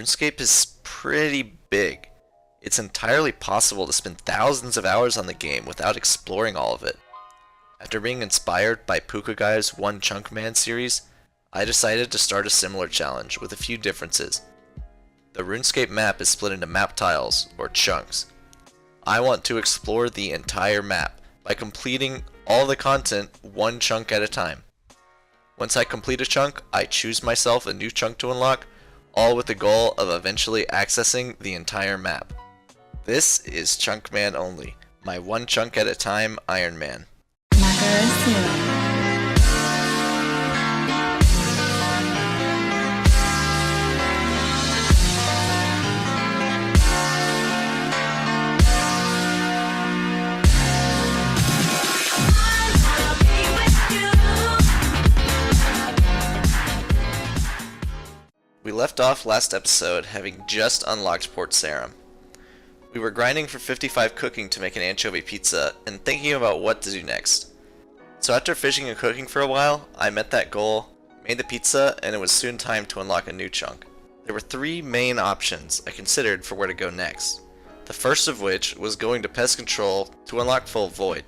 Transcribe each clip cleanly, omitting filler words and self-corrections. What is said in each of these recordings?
RuneScape is pretty big. It's entirely possible to spend thousands of hours on the game without exploring all of it. After being inspired by Pukagai's One Chunk Man series, I decided to start a similar challenge with a few differences. The RuneScape map is split into map tiles, or chunks. I want to explore the entire map by completing all the content one chunk at a time. Once I complete a chunk, I choose myself a new chunk to unlock, all with the goal of eventually accessing the entire map. This is Chunk Man Only, my one chunk at a time Iron Man. We left off last episode having just unlocked Port Sarim. We were grinding for 55 cooking to make an anchovy pizza and thinking about what to do next. So after fishing and cooking for a while, I met that goal, made the pizza, and it was soon time to unlock a new chunk. There were three main options I considered for where to go next. The first of which was going to Pest Control to unlock Full Void.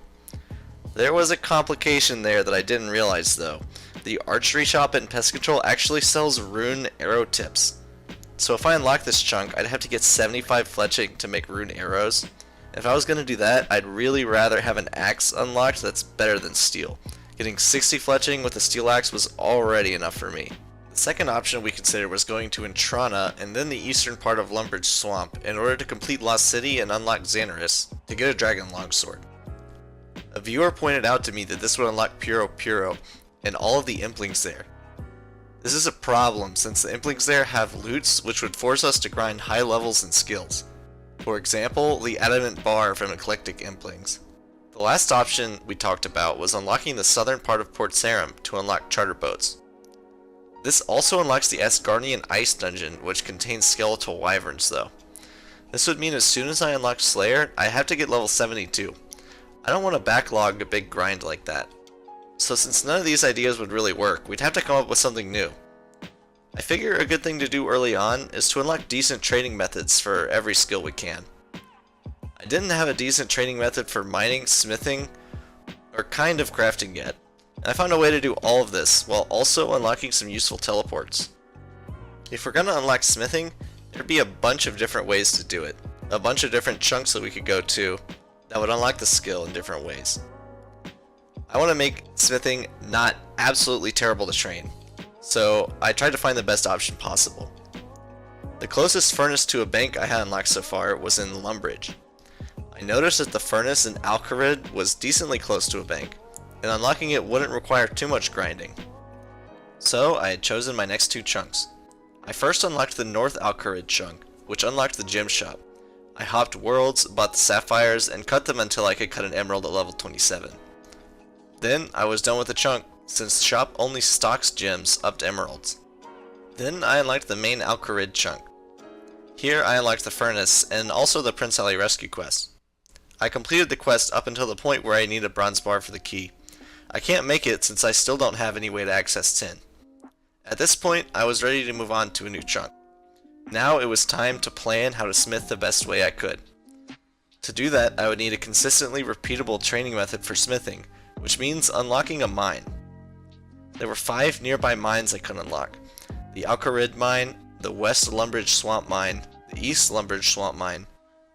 There was a complication there that I didn't realize though. The archery shop in Pest Control actually sells rune arrow tips. So if I unlock this chunk, I'd have to get 75 fletching to make rune arrows. If I was going to do that, I'd really rather have an axe unlocked that's better than steel. Getting 60 fletching with a steel axe was already enough for me. The second option we considered was going to Intrana and then the eastern part of Lumbridge Swamp in order to complete Lost City and unlock Xanaris to get a dragon longsword. A viewer pointed out to me that this would unlock Puro Puro and all of the implings there. This is a problem since the implings there have loots which would force us to grind high levels and skills. For example, the adamant bar from Eclectic Implings. The last option we talked about was unlocking the southern part of Port Sarim to unlock charter boats. This also unlocks the Asgardian Ice Dungeon, which contains skeletal wyverns though. This would mean as soon as I unlock Slayer, I have to get level 72. I don't want to backlog a big grind like that. So since none of these ideas would really work, we'd have to come up with something new. I figure a good thing to do early on is to unlock decent trading methods for every skill we can. I didn't have a decent trading method for mining, smithing, or kind of crafting yet, and I found a way to do all of this while also unlocking some useful teleports. If we're gonna unlock smithing, there'd be a bunch of different ways to do it, a bunch of different chunks that we could go to that would unlock the skill in different ways. I want to make smithing not absolutely terrible to train, so I tried to find the best option possible. The closest furnace to a bank I had unlocked so far was in Lumbridge. I noticed that the furnace in Alcarid was decently close to a bank, and unlocking it wouldn't require too much grinding. So I had chosen my next two chunks. I first unlocked the North Alcarid chunk, which unlocked the gem shop. I hopped worlds, bought the sapphires, and cut them until I could cut an emerald at level 27. Then I was done with the chunk, since the shop only stocks gems up to emeralds. Then I unlocked the main Alcarid chunk. Here I unlocked the furnace and also the Prince Ali rescue quest. I completed the quest up until the point where I need a bronze bar for the key. I can't make it since I still don't have any way to access tin. At this point I was ready to move on to a new chunk. Now it was time to plan how to smith the best way I could. To do that I would need a consistently repeatable training method for smithing, which means unlocking a mine. There were 5 nearby mines I could unlock. The Alcarid mine, the West Lumbridge Swamp mine, the East Lumbridge Swamp mine,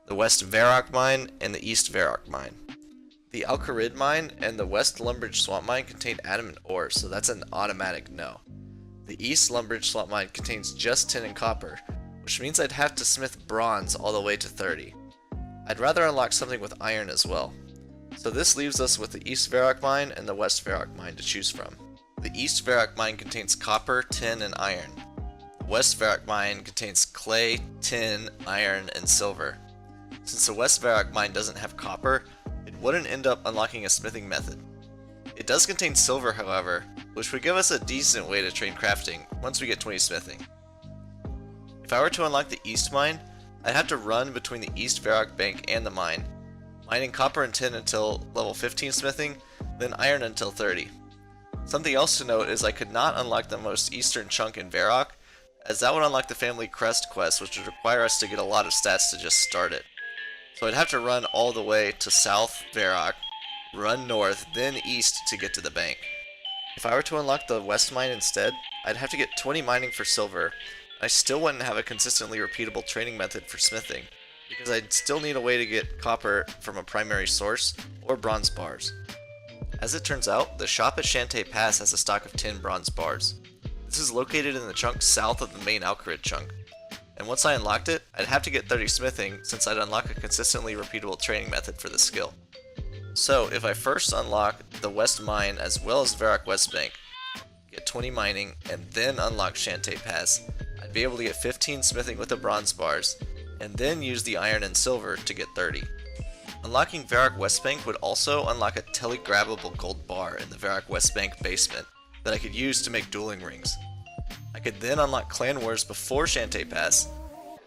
the West Varrock mine, and the East Varrock mine. The Alcarid mine and the West Lumbridge Swamp mine contain adamant ore, so that's an automatic no. The East Lumbridge Swamp mine contains just tin and copper, which means I'd have to smith bronze all the way to 30. I'd rather unlock something with iron as well. So this leaves us with the East Varrock mine and the West Varrock mine to choose from. The East Varrock mine contains copper, tin, and iron. The West Varrock mine contains clay, tin, iron, and silver. Since the West Varrock mine doesn't have copper, it wouldn't end up unlocking a smithing method. It does contain silver, however, which would give us a decent way to train crafting once we get 20 smithing. If I were to unlock the East mine, I'd have to run between the East Varrock bank and the mine, mining copper and tin until level 15 smithing, then iron until 30. Something else to note is I could not unlock the most eastern chunk in Varrock, as that would unlock the Family Crest quest, which would require us to get a lot of stats to just start it. So I'd have to run all the way to South Varrock, run north, then east to get to the bank. If I were to unlock the West Mine instead, I'd have to get 20 mining for silver, and I still wouldn't have a consistently repeatable training method for smithing, because I'd still need a way to get copper from a primary source, or bronze bars. As it turns out, the shop at Shantae Pass has a stock of 10 bronze bars. This is located in the chunk south of the main Alcarid chunk, and once I unlocked it, I'd have to get 30 smithing since I'd unlock a consistently repeatable training method for the skill. So if I first unlock the West Mine as well as Varrock West Bank, get 20 mining, and then unlock Shantae Pass, I'd be able to get 15 smithing with the bronze bars, and then use the iron and silver to get 30. Unlocking Varrock West Bank would also unlock a telegrabbable gold bar in the Varrock West Bank basement that I could use to make dueling rings. I could then unlock Clan Wars before Shantae Pass,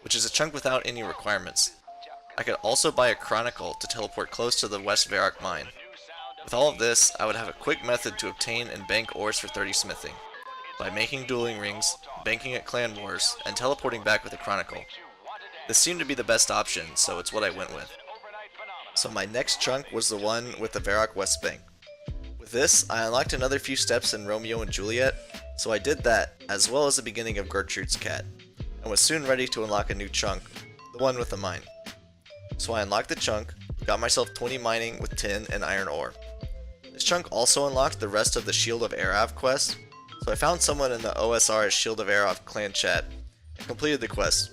which is a chunk without any requirements. I could also buy a Chronicle to teleport close to the West Varrock mine. With all of this, I would have a quick method to obtain and bank ores for 30 smithing, by making dueling rings, banking at Clan Wars, and teleporting back with a Chronicle. This seemed to be the best option, so it's what I went with. So my next chunk was the one with the Varrock West Bank. With this, I unlocked another few steps in Romeo and Juliet, so I did that, as well as the beginning of Gertrude's Cat, and was soon ready to unlock a new chunk, the one with the mine. So I unlocked the chunk, got myself 20 mining with tin and iron ore. This chunk also unlocked the rest of the Shield of Arav quest, so I found someone in the OSR's Shield of Arav clan chat, and completed the quest.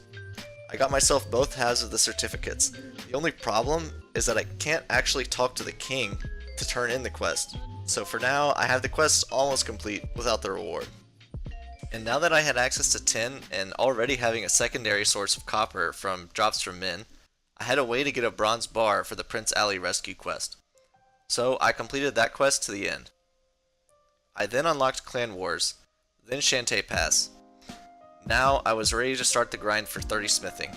I got myself both halves of the certificates. The only problem is that I can't actually talk to the king to turn in the quest, so for now I have the quest almost complete without the reward. And now that I had access to tin and already having a secondary source of copper from drops from Min, I had a way to get a bronze bar for the Prince Ali rescue quest. So I completed that quest to the end. I then unlocked Clan Wars, then Shantae Pass. Now I was ready to start the grind for 30 smithing.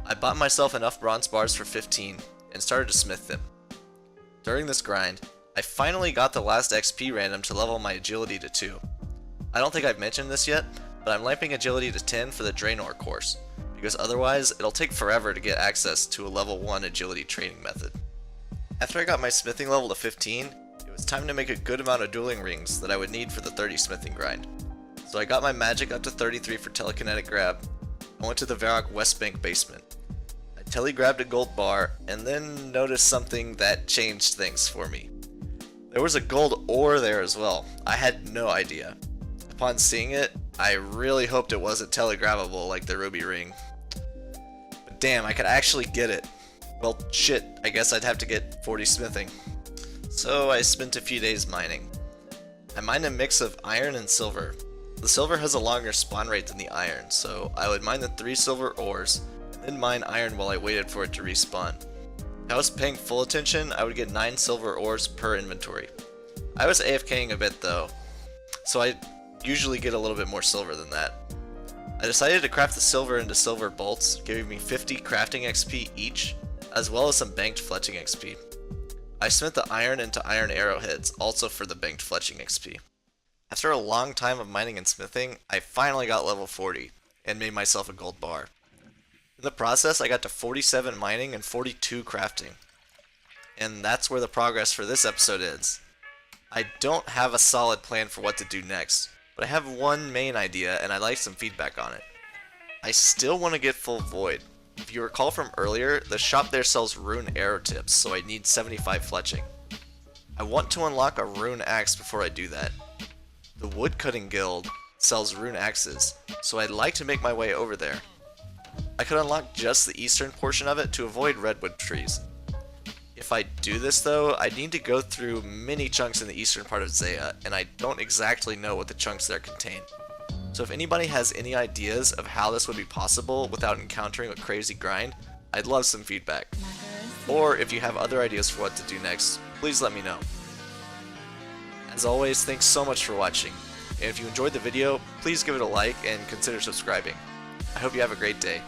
I bought myself enough bronze bars for 15 and started to smith them. During this grind, I finally got the last XP random to level my agility to 2. I don't think I've mentioned this yet, but I'm lamping agility to 10 for the Draenor course, because otherwise it'll take forever to get access to a level 1 agility training method. After I got my smithing level to 15, it was time to make a good amount of dueling rings that I would need for the 30 smithing grind. So I got my magic up to 33 for telekinetic grab, and went to the Varrock West Bank basement. I telegrabbed a gold bar, and then noticed something that changed things for me. There was a gold ore there as well. I had no idea. Upon seeing it, I really hoped it wasn't telegrabbable like the ruby ring. But damn, I could actually get it. Well, shit, I guess I'd have to get 40 smithing. So I spent a few days mining. I mined a mix of iron and silver. The silver has a longer spawn rate than the iron, so I would mine the 3 silver ores, and then mine iron while I waited for it to respawn. If I was paying full attention, I would get 9 silver ores per inventory. I was AFKing a bit though, so I usually get a little bit more silver than that. I decided to craft the silver into silver bolts, giving me 50 crafting XP each, as well as some banked fletching XP. I smith the iron into iron arrowheads, also for the banked fletching XP. After a long time of mining and smithing, I finally got level 40, and made myself a gold bar. In the process, I got to 47 mining and 42 crafting. And that's where the progress for this episode ends. I don't have a solid plan for what to do next, but I have one main idea and I'd like some feedback on it. I still want to get full void. If you recall from earlier, the shop there sells rune arrow tips, so I need 75 fletching. I want to unlock a rune axe before I do that. The Woodcutting Guild sells rune axes, so I'd like to make my way over there. I could unlock just the eastern portion of it to avoid redwood trees. If I do this though, I need to go through many chunks in the eastern part of Zeah, and I don't exactly know what the chunks there contain. So if anybody has any ideas of how this would be possible without encountering a crazy grind, I'd love some feedback. Or if you have other ideas for what to do next, please let me know. As always, thanks so much for watching, and if you enjoyed the video, please give it a like and consider subscribing. I hope you have a great day.